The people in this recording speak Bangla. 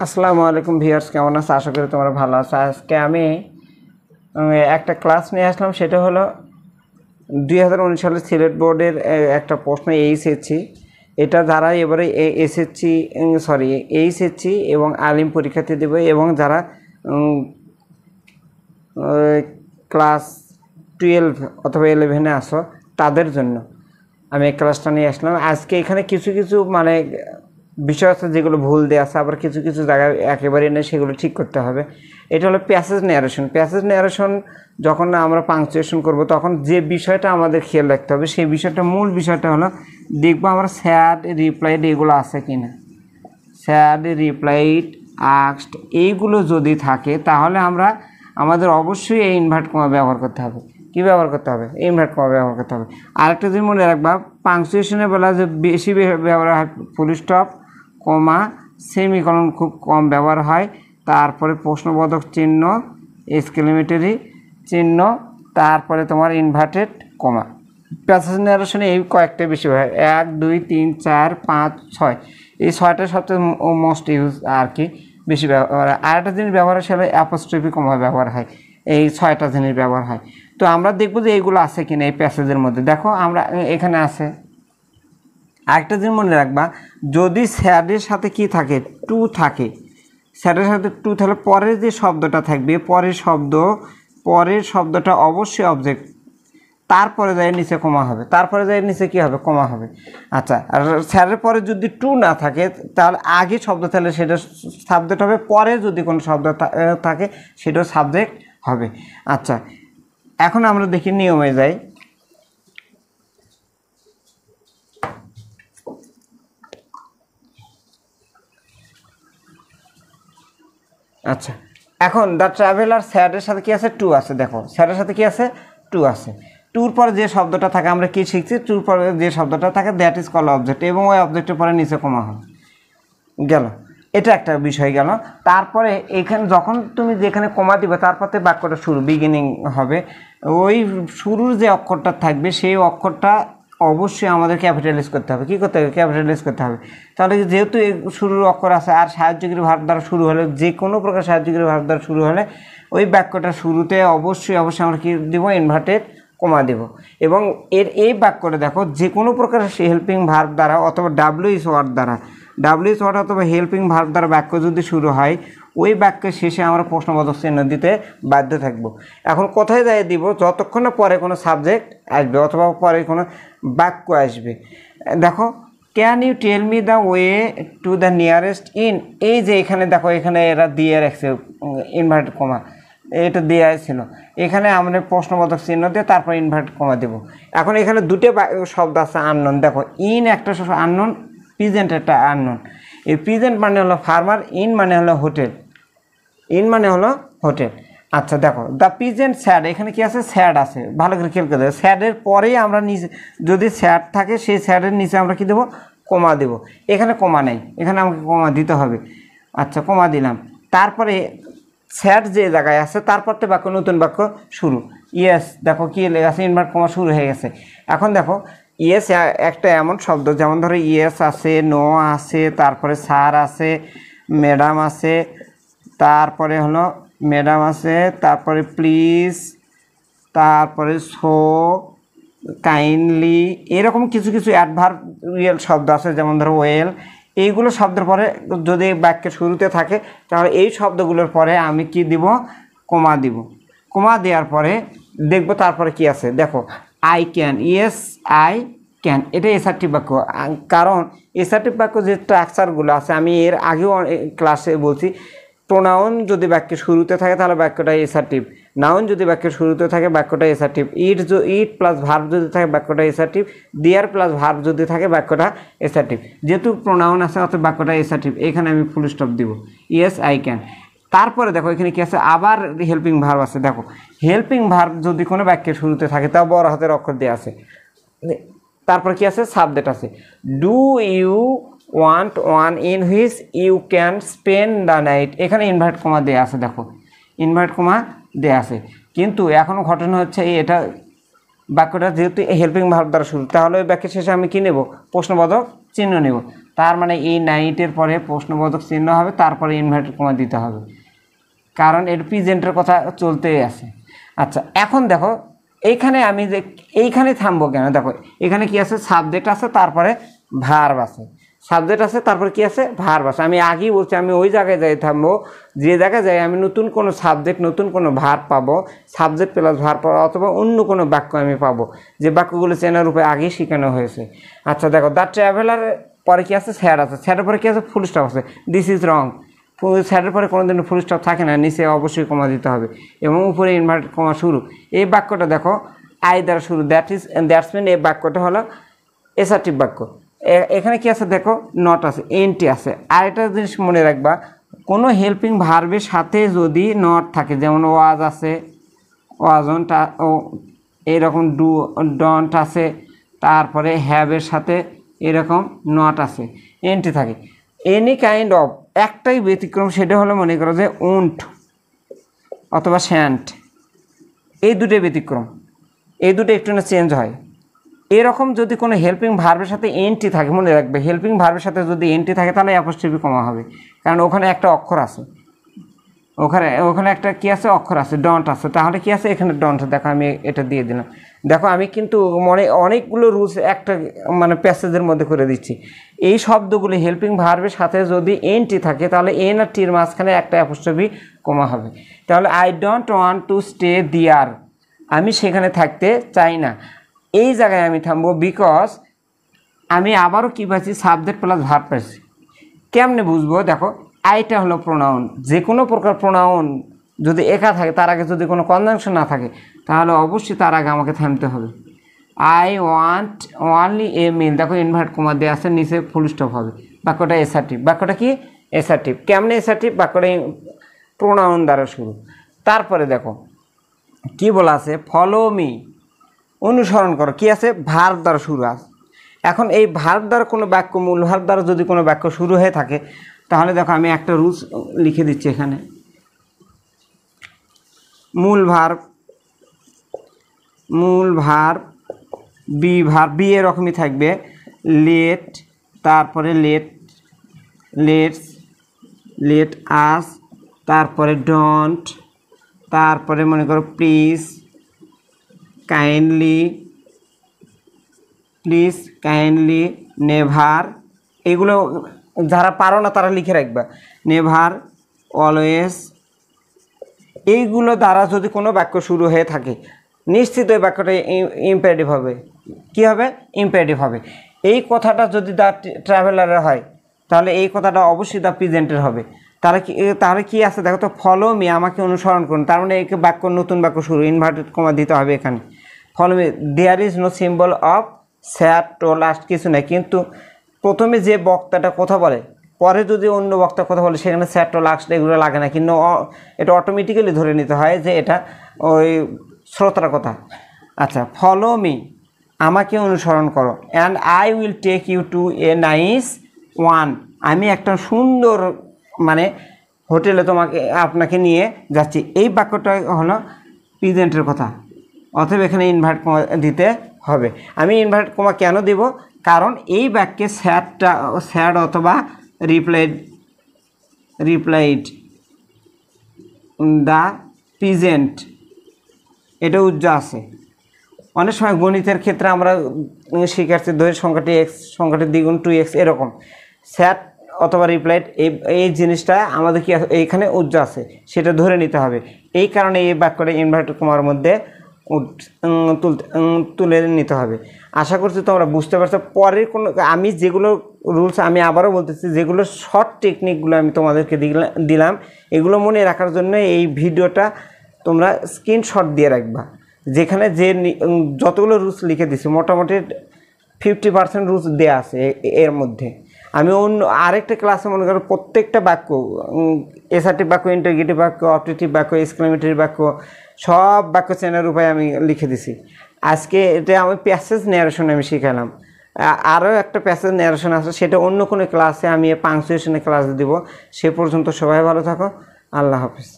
আসসালামু আলাইকুম ভিউয়ার্স, কেমন আছো? আশা করি তোমরা ভালো আছো। আজকে আমি একটা ক্লাস নিয়ে আসলাম, সেটা হলো 2019 সালের সিলেট বোর্ডের একটা প্রশ্ন এইচএসসি। এটা যারা এবারে এইচএসসি এবং আলিম পরীক্ষাতে দেবে এবং যারা ক্লাস 12 অথবা 11-এ আসো তাদের জন্য আমি এই ক্লাসটা নিয়ে আসলাম। আজকে এখানে কিছু কিছু মানে বিষয় আছে যেগুলো ভুল দেওয়া আছে, আবার কিছু কিছু জায়গায় একেবারে নেই, সেগুলো ঠিক করতে হবে। এটা হলো প্যাসেজ ন্যারেশন। যখন আমরা পাংচুয়েশন করব তখন যে বিষয়টা আমাদের খেয়াল রাখতে হবে, সেই বিষয়টা মূল বিষয়টা হলো দেখবো আমরা স্যাড, রিপ্লাইড এগুলো আছে কি না। স্যাড, রিপ্লাইড, আস্কড এইগুলো যদি থাকে তাহলে আমাদের অবশ্যই এই ইনভার্ট কমা ব্যবহার করতে হবে। কী ব্যবহার করতে হবে? ইনভার্ট কমা ব্যবহার করতে হবে। আরেকটা জিনিস মনে রাখবা, পাংচুয়েশনের বেলা যে বেশি ব্যবহার হয় ফুল স্টপ, কমা, সেমিকলন খুব কম ব্যবহার হয়। তারপরে প্রশ্নবোধক চিহ্ন, এক্সক্লেমেটরি চিহ্ন, তারপরে তোমার ইনভার্টেড কমা। প্যাসেজ ন্যারেশনে এই কয়েকটা বেশি হয়, 1, 2, 3, 4, 5, 6 এই 6টা সবচেয়ে মোস্ট ইউজ আর কি, বেশি ব্যবহার। আরেকটা জিনিস ব্যবহার সেটা অ্যাপোস্ট্রফি কমা ব্যবহার হয়। এই 6টা জিনিস ব্যবহার হয়। তো আমরা দেখবো যে এইগুলো আছে কিনা এই প্যাসেজের মধ্যে। দেখো আমরা এখানে আছে। আরেকটা জিনিস মনে রাখবা, যদি স্যাডের সাথে কি থাকে, টু থাকে, স্যাডের সাথে টু থাকলে পরের যে শব্দটা থাকবে, পরের শব্দটা অবশ্যই অবজেক্ট, তারপরে যায় নিচে কমা হবে, তারপরে যায় নিচে কী হবে, কমা হবে। আচ্ছা, আর স্যারের পরে যদি টু না থাকে তাহলে আগে শব্দ থাকলে সেটা সাবজেক্ট হবে, পরে যদি কোনো শব্দ থাকে সেটাও সাবজেক্ট হবে। আচ্ছা, এখন আমরা দেখি নিয়মে যাই। আচ্ছা, এখন দ্য ট্রাভেলার স্যাডের সাথে কি আছে, টু আছে। দেখো স্যাডের সাথে কি আছে, টু আছে। টুর পরে যে শব্দটা থাকে আমরা কি শিখছি, টুর পরে যে শব্দটা থাকে দ্যাট ইজ কল অবজেক্ট, এবং ওই অবজেক্টের পরে নিচে কমা হবে। গেল, এটা একটা বিষয় গেল। তারপরে এখানে যখন তুমি যেখানে কমা দিবে তারপরে বাক্যটা শুরু, বিগিনিং হবে। ওই শুরুর যে অক্ষরটা থাকবে সেই অক্ষরটা অবশ্যই আমাদের ক্যাপিটালাইজ করতে হবে। কী করতে হবে? ক্যাপিটালাইজ করতে হবে। তাহলে যেহেতু শুরুর অক্ষর আছে, আর সাহায্যকারী ভার্ব দ্বারা শুরু হলে, যে কোনো প্রকার সাহায্যকারী ভার্ব দ্বারা শুরু হলে ওই বাক্যটা শুরুতে অবশ্যই আমরা কী দেবো, ইনভার্টেড কমা দেব। এবং এই বাক্যটা দেখো যে কোনো প্রকার হেল্পিং ভার্ব দ্বারা অথবা ডাব্লিউএস ওয়ার্ড অথবা হেল্পিং ভার্ব দ্বারা বাক্য যদি শুরু হয়, ওই বাক্যের শেষে আমরা প্রশ্নবোধক চিহ্ন দিতে বাধ্য থাকব। এখন কোথায় যাই দিব, যতক্ষণ না পরে কোনো সাবজেক্ট আসবে অথবা পরে কোনো বাক্য আসবে। দেখো, can you tell me the way to the nearest inn, এই যে এখানে দেখো, এখানে এরা দিয়ে রাখছে ইনভার্টেড কমা, এটা দেওয়া ছিল। এখানে আমরা প্রশ্নবোধক চিহ্ন দিয়ে তারপর ইনভার্টেড কমা দেব। এখন এখানে দুটো শব্দ আছে আননোন। দেখো, ইন একটা আননোন, প্রেজেন্ট একটা আননোন। এই প্রেজেন্ট মানে হলো ফার্মার, ইন মানে হলো হোটেল। আচ্ছা দেখো, দ্য প্রেজেন্ট স্যাড, এখানে কি আছে, স্যাড আছে, ভালো করে খেয়াল করে দেবো। স্যাডের পরেই আমরা নিচে যদি স্যাড থাকে সেই স্যাডের নিচে আমরা কি দেবো, কমা দেব। এখানে কমা নেই, এখানে আমাকে কমা দিতে হবে। আচ্ছা, কমা দিলাম। তারপরে স্যাড যে জায়গায় আছে তারপর তো বাক্য, নতুন বাক্য শুরু। ইয়েস, দেখো কি লেখা আছে, ইনভার্ট কমা শুরু হয়ে গেছে। এখন দেখো, ইয়েস একটা এমন শব্দ, যেমন ধরো ইয়েস আছে, নো আছে, তারপরে স্যার আছে, ম্যাডাম আছে, তারপরে হলো ম্যাডাম আছে, তারপরে প্লিজ, তারপরে সো, কাইন্ডলি, এরকম কিছু কিছু অ্যাডভার্বিয়াল শব্দ আছে, যেমন ধরো ওয়েল। এইগুলো শব্দের পরে যদি বাক্যের শুরুতে থাকে তাহলে এই শব্দগুলোর পরে আমি কি দিব, কমা দিব। কমা দেওয়ার পরে দেখব তারপরে কি আছে। দেখো, I can, yes I can, এটা এসার্টিভ বাক্য। কারণ এসার্টিভ বাক্য যে স্ট্রাকচারগুলো আছে আমি এর আগেও ক্লাসে বলছি, প্রোনাউন যদি বাক্যের শুরুতে থাকে তাহলে বাক্যটা এসার্টিভ, নাউন যদি বাক্যের শুরুতে থাকে বাক্যটা এসার্টিভ, ইট প্লাস ভার্ব যদি থাকে বাক্যটা এসার্টিভ, দেয়ার প্লাস ভার্ব যদি থাকে বাক্যটা এসার্টিভ। যেহেতু প্রোনাউন আছে অর্থাৎ বাক্যটা এসার্টিভ, এখানে আমি ফুল স্টপ দিব, ইয়েস আই ক্যান। তারপরে দেখো এখানে কি আছে, আবার হেল্পিং ভার্ব আছে। দেখো, হেল্পিং ভার্ব যদি কোনো বাক্যের শুরুতে থাকে তাও বড় হাতের অক্ষর দিয়ে আছে। তারপর কি আছে, সাবজেক্ট আছে। Do you want one in which you can spend the night, এখানে ইনভার্ট কমা দেওয়া আছে। দেখো, ইনভার্ট কমা দেওয়া আছে, কিন্তু এখনও ঘটনা হচ্ছে এটা বাক্যটা যেহেতু হেল্পিং ভার্ব দ্বারা শুরু, তাহলে ওই বাক্যের শেষে আমি কী নেব, প্রশ্নবোধক চিহ্ন নেব। তার মানে এই নাইটের পরে প্রশ্নবোধক চিহ্ন হবে, তারপরে ইনভার্টেড কমা দিতে হবে, কারণ এর প্রেজেন্টের কথা চলতেই আছে। আচ্ছা এখন দেখো এইখানে আমি যে এইখানে থামবো কেন, দেখো এখানে কি আছে, সাবজেক্ট আছে, তারপরে ভার্ব আছে, সাবজেক্ট আছে, তারপরে কি আছে, ভার্ব আছে। আমি আগেই বলছি আমি ওই জায়গায় যাই থামবো যে জায়গায় যাই আমি নতুন কোনো সাবজেক্ট নতুন কোনো ভার্ব পাবো, সাবজেক্ট প্লাস ভার্ব পাবো, অথবা অন্য কোনো বাক্য আমি পাবো যে বাক্যগুলো চেনার উপরে আগেই শেখানো হয়েছে। আচ্ছা দেখো দ্য ট্রাভেলার পরে কি আছে, স্যাড আছে, স্যাডের পরে কি আছে, ফুল স্টপ আছে, দিস ইজ রং। স্যাডের পরে কোনো দিন ফুল স্টপ থাকে না, নিচে অবশ্যই কমা দিতে হবে এবং উপরে ইনভার্টেড কমা শুরু। এই বাক্যটা দেখো আই দ্বারা শুরু, দ্যাটস মিন এই বাক্যটা হলো এসার্টিভ বাক্য। এখানে কি আছে দেখো, নট আছে, এনটি আছে। আর একটা জিনিস মনে রাখবা, কোনো হেল্পিং ভার্বের সাথে যদি নট থাকে, যেমন ওয়াজ আছে, ওয়াজন্ট ও এরকম ডু ডন্ট আছে, তারপরে হ্যাভের সাথে এরকম নট আছে, এনটি থাকে, এনি কাইন্ড অফ, একটাই ব্যতিক্রম, সেটা হলো মনে করো যে উন্ট অথবা শ্যান্ট, এই দুটোই ব্যতিক্রম, এই দুটো একটু না চেঞ্জ হয়। এরকম যদি কোনো হেল্পিং ভার্বের সাথে এনটি থাকে, মনে রাখবে হেল্পিং ভার্বের সাথে যদি এনটি থাকে তাহলে অ্যাপোস্ট্রফি কমা হবে, কারণ ওখানে একটা অক্ষর আছে, ওখানে একটা কি আছে, অক্ষর আছে, ডন্ট আছে, তাহলে কি আছে এখানে ডন্ট। দেখো আমি এটা দিয়ে দিলাম, দেখো আমি কিন্তু অনেকগুলো রুলস একটা মানে প্যাসেজের মধ্যে করে দিচ্ছি। এই শব্দগুলো হেল্পিং ভার্বের সাথে যদি এনটি থাকে তাহলে এন আর টির মাঝখানে একটা অ্যাপোস্ট্রফি কমা হবে। তাহলে I don't want to stay দিয়ার, আমি সেখানে থাকতে চাই না। এই জায়গায় আমি থামবো, বিকজ আমি আবারও কী পাচ্ছি, সাবজেক্ট প্লাস ভার্ব পাচ্ছি। কেমনে বুঝবো, দেখো আইটা হলো প্রোনাউন, যে কোনো প্রকার প্রোনাউন যদি একা থাকে তার আগে যদি কোনো কনজাংশন না থাকে তাহলে অবশ্যই তার আগে আমাকে থামতে হবে। আই ওয়ান্ট ওনলি এ মিল, দেখো ইনভার্ট কমা দেওয়া আছে, নিচে ফুল স্টপ হবে, বাক্যটা এসার্টিভ। বাক্যটা কি এসার্টিভ, কেমনে এসার্টিভ, বাক্যটা প্রোনাউন দ্বারা শুরু। তারপরে দেখো কি বলা আছে, ফলো মি, অনুসরণ করো, কি আছে, ভার্ব দ্বারা শুরু আছে। এখন এই ভার্ব দ্বারা কোনো বাক্য, মূল ভার্ব দ্বারা যদি কোনো বাক্য শুরু হয়ে থাকে তাহলে দেখো আমি একটা রুলস লিখে দিচ্ছি এখানে, মূল ভার্ব বি এরকমই থাকবে, লেট, তারপরে লেট আস, তারপরে ডোন্ট, তারপরে মনে করো প্লিজ, কাইন্ডলি, নেভার, এগুলো যারা পারো না তারা লিখে রাখবা, নেভার, অলওয়েজ। এইগুলো দ্বারা যদি কোনো বাক্য শুরু হয়ে থাকে নিশ্চিত ওই বাক্যটা ইম্পারেটিভ হবে। কি হবে, ইম্পারেটিভ হবে। এই কথাটা যদি দ্য ট্রাভেলারের হয় তাহলে এই কথাটা অবশ্যই দ্য প্রেজেন্টের হবে। তাহলে কি আছে দেখো তো, ফলো মি, আমাকে অনুসরণ করুন, তার মানে এই বাক্য নতুন বাক্য শুরু, ইনভার্টেড কমা দিতে হবে এখানে। Follow me, there is no symbol of sad to last, কিছু নেই, কিন্তু প্রথমে যে বক্তাটা কথা বলে পরে যদি অন্য বক্তা কথা বলে সেখানে স্যাড টো লাস্ট এগুলো লাগে না, কিন্তু এটা অটোমেটিক্যালি ধরে নিতে হয় যে এটা ওই শ্রোতার কথা। আচ্ছা, ফলো মি, আমাকে অনুসরণ করো, and I will take you to a nice one, আমি একটা সুন্দর মানে হোটেলে আপনাকে নিয়ে যাচ্ছি। এই বাক্যটা হলো প্রেজেন্টের কথা, অতএব এখানে ইনভার্ট কমা দিতে হবে। আমি ইনভার্ট কমা কেন দেব, কারণ এই বাক্যে স্যাড অথবা রিপ্লাইড দ্য প্রেজেন্ট এটা উজ্জ্বল আছে। অনেক সময় গণিতের ক্ষেত্রে আমরা শিখাচ্ছি দৈর্ঘ্য সংখ্যাটি এক্স, সংখ্যাটি দ্বিগুণ 2x, এরকম স্যাড অথবা রিপ্লাইড এই জিনিসটা আমাদের কি এইখানে উজ্জ্বল আছে সেটা ধরে নিতে হবে। এই কারণে এই বাক্যটা ইনভার্টেড কমার মধ্যে তুলে নিতে হবে। আশা করছি তোমরা বুঝতে পারছো। পরের কোনো আমি যেগুলো রুলস আমি আবারও বলতেছি, যেগুলো শর্ট টেকনিকগুলো আমি তোমাদেরকে দিলাম এগুলো মনে রাখার জন্য এই ভিডিওটা তোমরা স্ক্রিনশট দিয়ে রাখবা, যেখানে যে যতগুলো রুলস লিখে দিছি মোটামুটি 50% রুলস দেওয়া আছে এর মধ্যে। আমি অন্য আরেকটা ক্লাসে মনে করো প্রত্যেকটা বাক্য, এসার্টিভ বাক্য, ইন্টারগেটিভ বাক্য, অবজেক্টিভ বাক্য, এক্সক্লেমেটরি বাক্য, সব বাক্য চেনার উপায় আমি লিখে দিছি। আজকে এটা আমি প্যাসেজ ন্যারেশন আমি শিখালাম। আরও একটা প্যাসেজ ন্যারেশন আছে, সেটা অন্য কোনো ক্লাসে আমি পাংচুয়েশনের ক্লাস দিব। সে পর্যন্ত সবাই ভালো থাকো, আল্লাহ হাফিজ।